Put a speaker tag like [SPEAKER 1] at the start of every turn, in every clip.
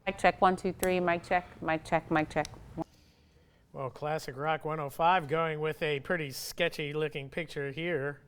[SPEAKER 1] Mic check, 1, 2, 3, mic check, mic check, mic check.
[SPEAKER 2] Well, Classic Rock 105 going with a pretty sketchy looking picture here.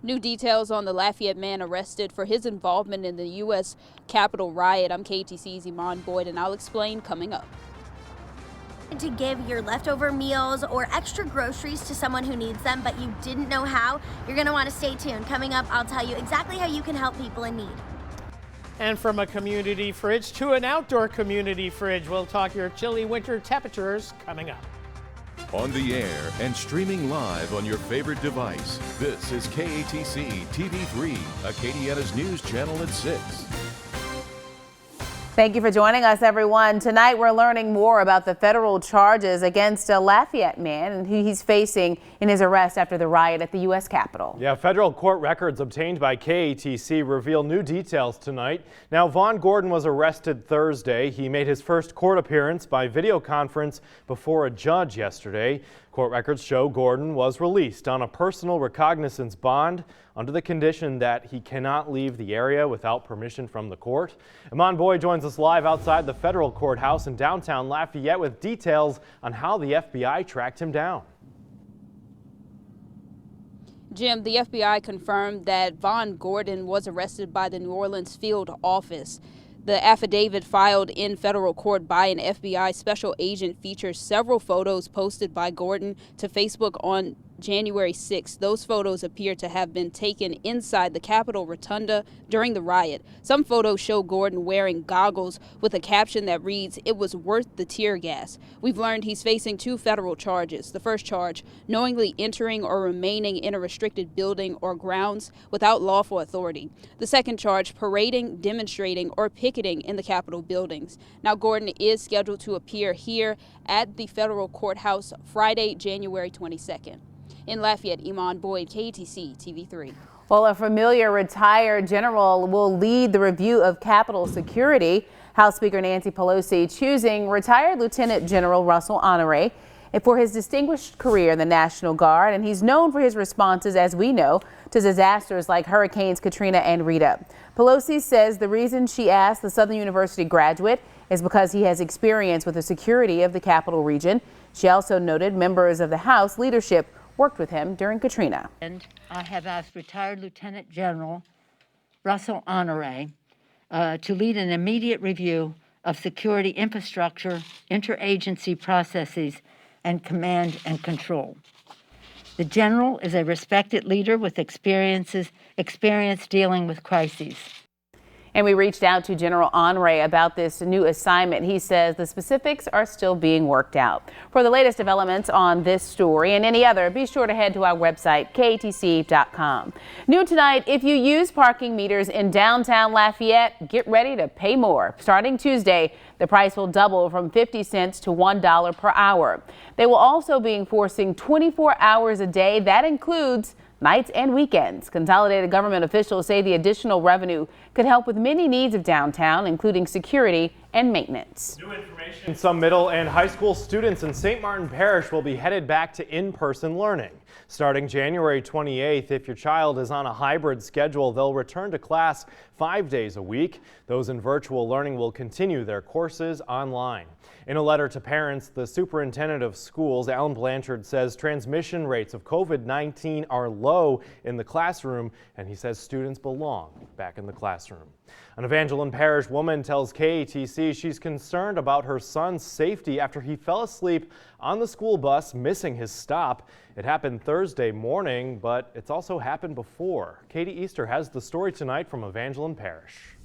[SPEAKER 3] New details on the Lafayette man arrested for his involvement in the U.S. Capitol riot. I'm KATC's Iman Boyd, and I'll explain coming up.
[SPEAKER 4] To give your leftover meals or extra groceries to someone who needs them, but you didn't know how, you're going to want to stay tuned. Coming up, I'll tell you exactly how you can help people in need.
[SPEAKER 2] And from a community fridge to an outdoor community fridge, we'll talk your chilly winter temperatures coming up.
[SPEAKER 5] On the air and streaming live on your favorite device, this is KATC TV3, Acadiana's news channel at 6.
[SPEAKER 1] Thank you for joining us, everyone. Tonight, we're learning more about the federal charges against a Lafayette man and who he's facing in his arrest after the riot at the U.S. Capitol.
[SPEAKER 6] Yeah, federal court records obtained by KATC reveal new details tonight. Now, Vaughn Gordon was arrested Thursday. He made his first court appearance by video conference before a judge yesterday. Court records show Gordon was released on a personal recognizance bond under the condition that he cannot leave the area without permission from the court. Iman Boyd joins us live outside the federal courthouse in downtown Lafayette with details on how the FBI tracked him down.
[SPEAKER 3] Jim, the FBI confirmed that Vaughn Gordon was arrested by the New Orleans field office. The affidavit filed in federal court by an FBI special agent features several photos posted by Gordon to Facebook on January 6th. Those photos appear to have been taken inside the Capitol Rotunda during the riot. Some photos show Gordon wearing goggles with a caption that reads, "It was worth the tear gas." We've learned he's facing 2 federal charges. The first charge, knowingly entering or remaining in a restricted building or grounds without lawful authority. The second charge, parading, demonstrating, or picketing in the Capitol buildings. Now, Gordon is scheduled to appear here at the federal courthouse Friday, January 22nd. In Lafayette, Iman Boyd, KATC TV3.
[SPEAKER 1] Well, a familiar retired general will lead the review of Capitol security. House Speaker Nancy Pelosi choosing retired Lieutenant General Russell Honore. and for his distinguished career in the National Guard, and he's known for his responses, as we know, to disasters like Hurricanes Katrina and Rita. Pelosi says the reason she asked the Southern University graduate is because he has experience with the security of the Capital Region. She also noted members of the House leadership worked with him during Katrina.
[SPEAKER 7] And I have asked retired Lieutenant General Russell Honore to lead an immediate review of security infrastructure, interagency processes, and command and control. The general is a respected leader with experience dealing with crises.
[SPEAKER 1] And we reached out to General Honore about this new assignment. He says the specifics are still being worked out. For the latest developments on this story and any other, be sure to head to our website, katc.com. New tonight, if you use parking meters in downtown Lafayette, get ready to pay more. Starting Tuesday, the price will double from 50 cents to $1 per hour. They will also be enforcing 24 hours a day. That includes nights and weekends. Consolidated government officials say the additional revenue could help with many needs of downtown, including security and maintenance.
[SPEAKER 6] New information. Some middle and high school students in St. Martin Parish will be headed back to in-person learning. Starting January 28th, if your child is on a hybrid schedule, they'll return to class 5 days a week. Those in virtual learning will continue their courses online. In a letter to parents, the superintendent of schools, Alan Blanchard, says transmission rates of COVID-19 are low in the classroom, and he says students belong back in the classroom. An Evangeline Parish woman tells KATC she's concerned about her son's safety after he fell asleep on the school bus, missing his stop. It happened Thursday morning, but it's also happened before. Katie Easter has the story tonight from Evangeline Parish.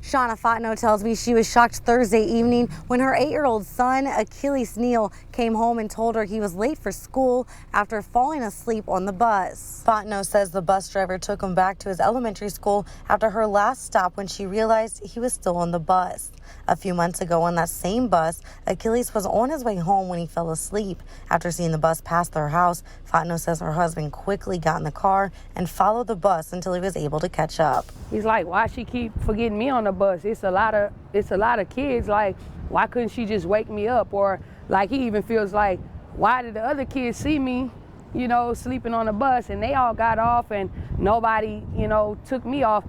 [SPEAKER 8] Shauna Fontenot tells me she was shocked Thursday evening when her 8-year-old son, Achilles Neal, came home and told her he was late for school after falling asleep on the bus. Fontenot says the bus driver took him back to his elementary school after her last stop when she realized he was still on the bus. A few months ago on that same bus, Achilles was on his way home when he fell asleep. After seeing the bus pass their house, Fontenot says her husband quickly got in the car and followed the bus until he was able to catch up.
[SPEAKER 9] He's like, why she keep forgetting me on the bus? It's a lot of kids. Like, why couldn't she just wake me up? Or like he even feels like, why did the other kids see me, sleeping on the bus and they all got off and nobody, took me off?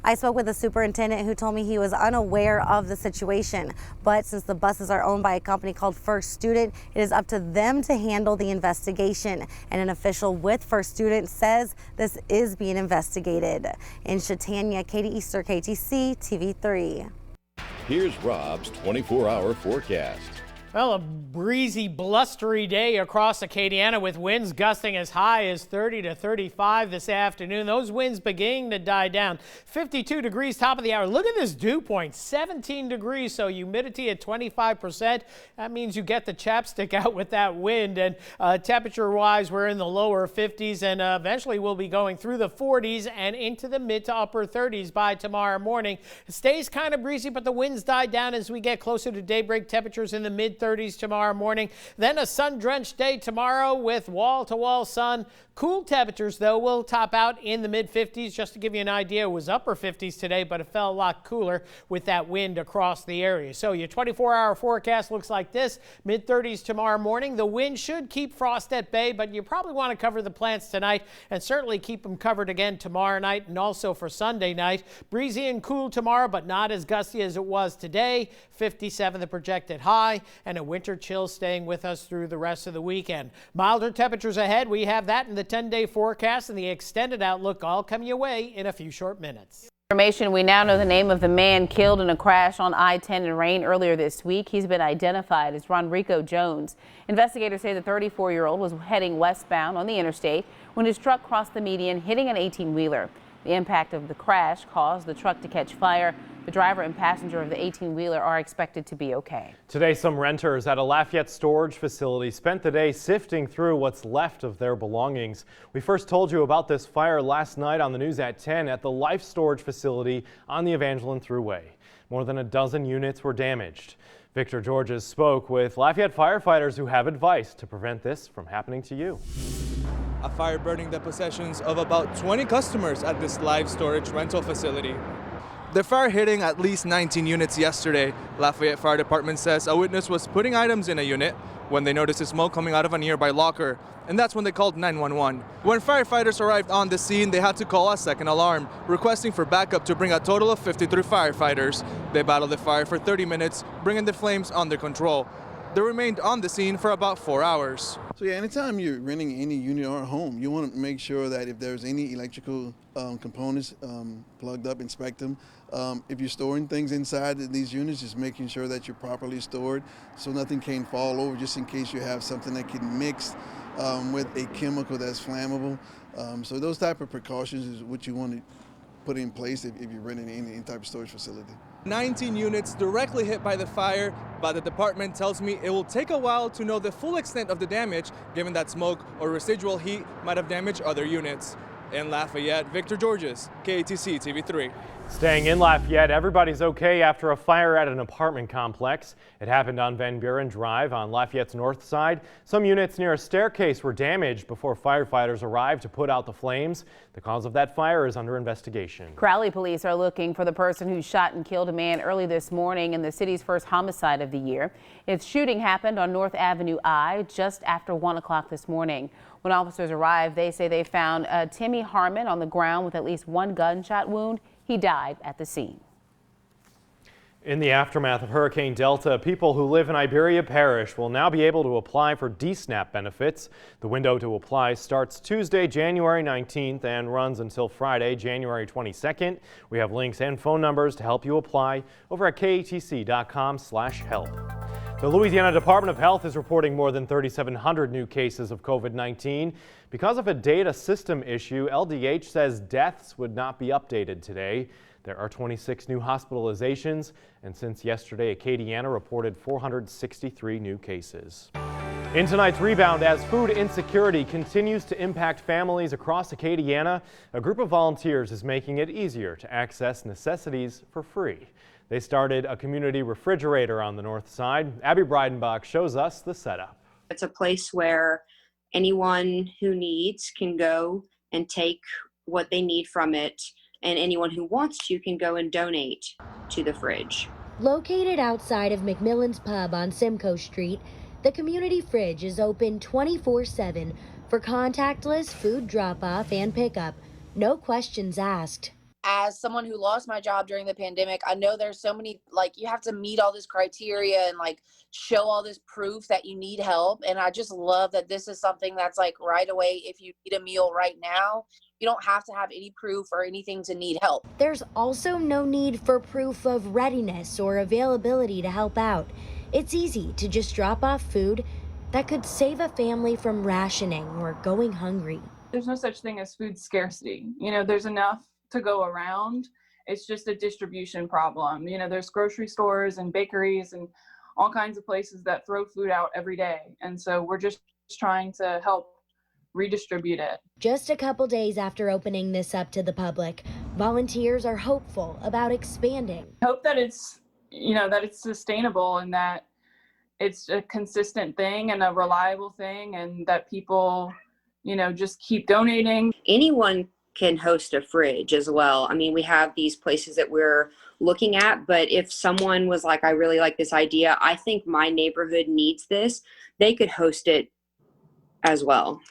[SPEAKER 8] I spoke with the superintendent who told me he was unaware of the situation, but since the buses are owned by a company called First Student, it is up to them to handle the investigation. And an official with First Student says this is being investigated. In Acadiana, Katie Easter, KTC TV3.
[SPEAKER 5] Here's Rob's 24-hour forecast.
[SPEAKER 2] Well, a breezy, blustery day across Acadiana with winds gusting as high as 30 to 35 this afternoon. Those winds beginning to die down. 52 degrees, top of the hour. Look at this dew point, 17 degrees, so humidity at 25%. That means you get the chapstick out with that wind. And temperature-wise, we're in the lower 50s, and eventually we'll be going through the 40s and into the mid to upper 30s by tomorrow morning. It stays kind of breezy, but the winds die down as we get closer to daybreak. Temperatures in the mid-30s tomorrow morning. Then a sun-drenched day tomorrow with wall-to-wall sun. Cool temperatures, though, will top out in the mid-50s. Just to give you an idea, it was upper 50s today, but it felt a lot cooler with that wind across the area. So your 24-hour forecast looks like this. Mid-30s tomorrow morning. The wind should keep frost at bay, but you probably want to cover the plants tonight and certainly keep them covered again tomorrow night and also for Sunday night. Breezy and cool tomorrow, but not as gusty as it was today. 57 the projected high, and a winter chill staying with us through the rest of the weekend. Milder temperatures ahead. We have that in the 10-day forecast and the extended outlook all coming your way in a few short minutes.
[SPEAKER 1] Information, we now know the name of the man killed in a crash on I-10 in Rain earlier this week. He's been identified as Ronrico Jones. Investigators say the 34-year-old was heading westbound on the interstate when his truck crossed the median, hitting an 18-wheeler. The impact of the crash caused the truck to catch fire. The driver and passenger of the 18-wheeler are expected to be okay.
[SPEAKER 6] Today, some renters at a Lafayette storage facility spent the day sifting through what's left of their belongings. We first told you about this fire last night on the news at 10 at the Life Storage facility on the Evangeline Thruway. More than a dozen units were damaged. Victor Georges spoke with Lafayette firefighters who have advice to prevent this from happening to you.
[SPEAKER 10] A fire burning the possessions of about 20 customers at this Life Storage rental facility. The fire hitting at least 19 units yesterday. Lafayette Fire Department says a witness was putting items in a unit when they noticed the smoke coming out of a nearby locker, and that's when they called 911. When firefighters arrived on the scene, they had to call a second alarm, requesting for backup to bring a total of 53 firefighters. They battled the fire for 30 minutes, bringing the flames under control. They remained on the scene for about 4 hours.
[SPEAKER 11] So yeah, anytime you're renting any unit or home, you want to make sure that if there's any electrical components plugged up, inspect them. If you're storing things inside these units, just making sure that you're properly stored so nothing can fall over, just in case you have something that can mix with a chemical that's flammable. So those type of precautions is what you want to put in place if you're renting any type of storage facility.
[SPEAKER 10] 19 units directly hit by the fire, but the department tells me it will take a while to know the full extent of the damage, given that smoke or residual heat might have damaged other units. In Lafayette, Victor Georges, KATC TV3.
[SPEAKER 6] Staying in Lafayette, everybody's okay after a fire at an apartment complex. It happened on Van Buren Drive on Lafayette's north side. Some units near a staircase were damaged before firefighters arrived to put out the flames. The cause of that fire is under investigation.
[SPEAKER 1] Crowley police are looking for the person who shot and killed a man early this morning in the city's first homicide of the year. Its shooting happened on North Avenue I just after 1 o'clock this morning. When officers arrived, they say they found Timmy Harmon on the ground with at least one gunshot wound. He died at the scene.
[SPEAKER 6] In the aftermath of Hurricane Delta, people who live in Iberia Parish will now be able to apply for DSNAP benefits. The window to apply starts Tuesday, January 19th and runs until Friday, January 22nd. We have links and phone numbers to help you apply over at katc.com/help. The Louisiana Department of Health is reporting more than 3,700 new cases of COVID-19. Because of a data system issue, LDH says deaths would not be updated today. There are 26 new hospitalizations, and since yesterday, Acadiana reported 463 new cases. In tonight's rebound, as food insecurity continues to impact families across Acadiana, a group of volunteers is making it easier to access necessities for free. They started a community refrigerator on the north side. Abby Breidenbach shows us the setup.
[SPEAKER 12] It's a place where anyone who needs can go and take what they need from it, and anyone who wants to can go and donate to the fridge.
[SPEAKER 13] Located outside of McMillan's Pub on Simcoe Street, the community fridge is open 24/7 for contactless food drop-off and pickup. No questions asked.
[SPEAKER 14] As someone who lost my job during the pandemic, I know there's so many, you have to meet all this criteria and show all this proof that you need help. And I just love that this is something that's right away. If you need a meal right now, you don't have to have any proof or anything to need help.
[SPEAKER 13] There's also no need for proof of readiness or availability to help out. It's easy to just drop off food that could save a family from rationing or going hungry.
[SPEAKER 15] There's no such thing as food scarcity. There's enough to go around. It's just a distribution problem. There's grocery stores and bakeries and all kinds of places that throw food out every day. And so we're just trying to help redistribute it.
[SPEAKER 13] Just a couple days after opening this up to the public, volunteers are hopeful about expanding.
[SPEAKER 15] Hope that it's, that it's sustainable and that it's a consistent thing and a reliable thing, and that people, just keep donating.
[SPEAKER 12] Anyone can host a fridge as well. I mean, we have these places that we're looking at, but if someone was like, I really like this idea, I think my neighborhood needs this, they could host it as well.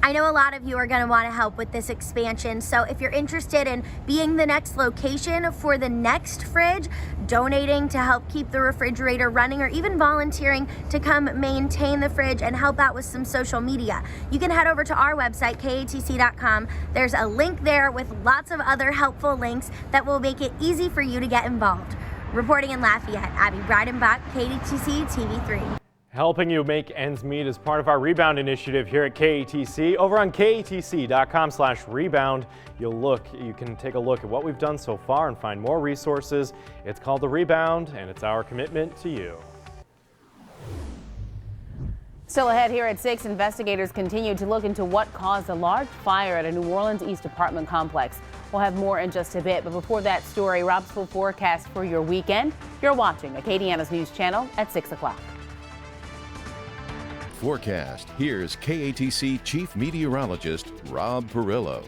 [SPEAKER 4] I know a lot of you are going to want to help with this expansion, so if you're interested in being the next location for the next fridge, donating to help keep the refrigerator running, or even volunteering to come maintain the fridge and help out with some social media, you can head over to our website, katc.com. There's a link there with lots of other helpful links that will make it easy for you to get involved. Reporting in Lafayette, Abby Breidenbach, KATC TV3.
[SPEAKER 6] Helping you make ends meet is part of our Rebound initiative here at KATC. Over on katc.com/rebound, you can take a look at what we've done so far and find more resources. It's called The Rebound, and it's our commitment to you.
[SPEAKER 1] Still ahead here at 6, investigators continue to look into what caused a large fire at a New Orleans East apartment complex. We'll have more in just a bit, but before that story, Rob's full forecast for your weekend. You're watching Acadiana's News Channel at 6 o'clock.
[SPEAKER 5] Forecast. Here's KATC Chief Meteorologist Rob Perillo.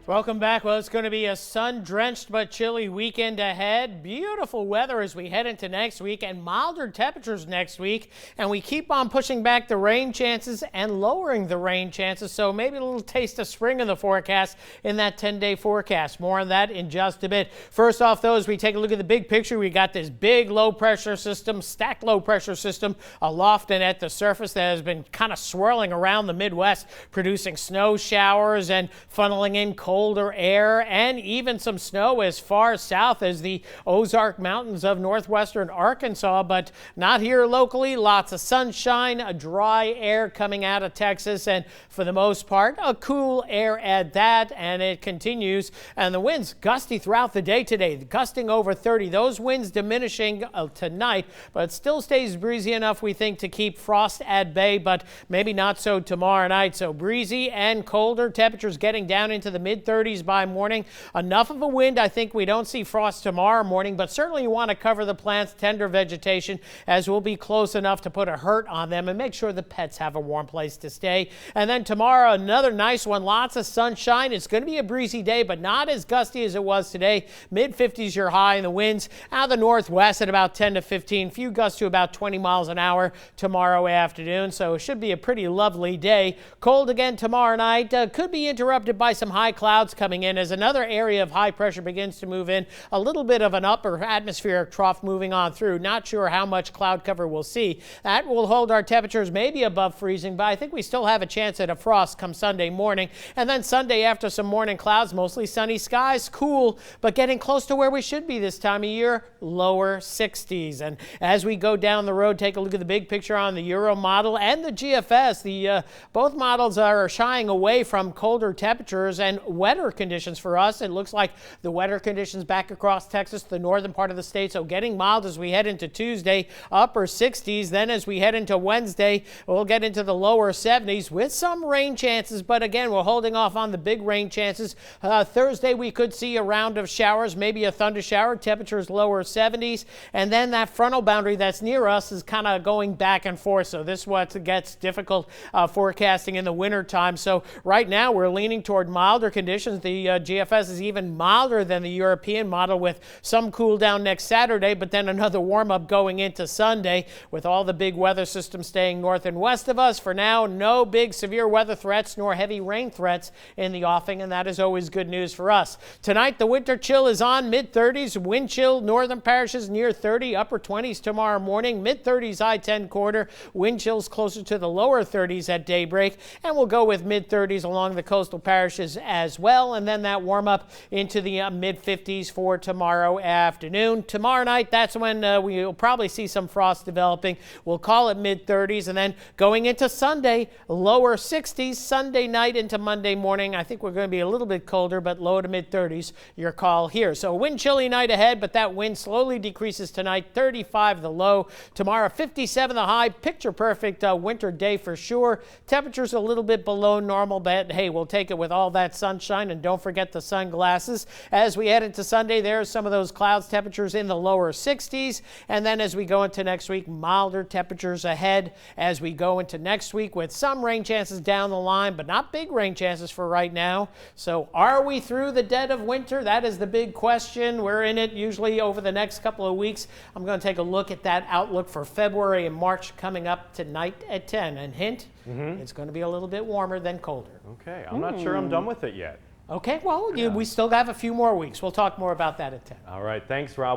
[SPEAKER 2] Welcome back. Well, it's going to be a sun-drenched but chilly weekend ahead. Beautiful weather as we head into next week and milder temperatures next week. And we keep on pushing back the rain chances and lowering the rain chances. So maybe a little taste of spring in the forecast in that 10-day forecast. More on that in just a bit. First off, though, as we take a look at the big picture, we got this big low-pressure system, stacked low-pressure system aloft and at the surface that has been kind of swirling around the Midwest, producing snow showers and funneling in colder air and even some snow as far south as the Ozark Mountains of northwestern Arkansas, but not here locally. Lots of sunshine, a dry air coming out of Texas, and for the most part, a cool air at that, and it continues. And the winds gusty throughout the day today, gusting over 30. Those winds diminishing tonight, but it still stays breezy enough, we think, to keep frost at bay, but maybe not so tomorrow night. So breezy and colder, temperatures getting down into the mid-30s by morning. Enough of a wind, I think we don't see frost tomorrow morning, but certainly you want to cover the plants, tender vegetation, as we'll be close enough to put a hurt on them and make sure the pets have a warm place to stay. And then tomorrow, another nice one, lots of sunshine. It's going to be a breezy day, but not as gusty as it was today. Mid-50s your high, and the winds out of the northwest at about 10 to 15. Few gusts to about 20 miles an hour tomorrow afternoon, so it should be a pretty lovely day. Cold again tomorrow night. Could be interrupted by some high clouds coming in as another area of high pressure begins to move in. A little bit of an upper atmospheric trough moving on through. Not sure how much cloud cover we'll see. That will hold our temperatures maybe above freezing, but I think we still have a chance at a frost come Sunday morning. And then Sunday, after some morning clouds, mostly sunny skies, cool, but getting close to where we should be this time of year, lower 60s. And as we go down the road, take a look at the big picture on the Euro model and the GFS. Both models are shying away from colder temperatures and wetter conditions for us. It looks like the wetter conditions back across Texas, the northern part of the state, so getting mild as we head into Tuesday, upper 60s. Then as we head into Wednesday, we'll get into the lower 70s with some rain chances, but again, we're holding off on the big rain chances. Thursday, we could see a round of showers, maybe a thunder shower, temperatures lower 70s, and then that frontal boundary that's near us is kind of going back and forth, so this is what gets difficult forecasting in the winter time. So right now, we're leaning toward milder conditions. The GFS is even milder than the European model with some cool down next Saturday, but then another warm up going into Sunday with all the big weather systems staying north and west of us. For now, no big severe weather threats nor heavy rain threats in the offing, and that is always good news for us. Tonight, the winter chill is on, mid-30s, wind chill, northern parishes near 30, upper 20s tomorrow morning, mid-30s I-10 corridor, wind chills closer to the lower 30s at daybreak, and we'll go with mid-30s along the coastal parishes as well, and then that warm up into the mid-50s for tomorrow afternoon. Tomorrow night, that's when we'll probably see some frost developing. We'll call it mid-30s, and then going into Sunday, lower 60s. Sunday night into Monday morning, I think we're going to be a little bit colder, but low to mid-30s, your call here. So wind chilly night ahead, but that wind slowly decreases tonight, 35 the low. Tomorrow, 57 the high. Picture perfect winter day for sure. Temperatures a little bit below normal, but hey, we'll take it with all that sunshine, and don't forget the sunglasses. As we head into Sunday, there's some of those clouds, temperatures in the lower 60s, and then as we go into next week, milder temperatures ahead as we go into next week with some rain chances down the line, but not big rain chances for right now. So are we through the dead of winter? That is the big question. We're in it usually over the next couple of weeks. I'm going to take a look at that outlook for February and March coming up tonight at 10. And hint, it's going to be a little bit warmer than colder.
[SPEAKER 6] Okay, I'm not sure I'm done with it yet.
[SPEAKER 2] Okay, well, we still have a few more weeks. We'll talk more about that at 10.
[SPEAKER 6] All right, thanks, Rob.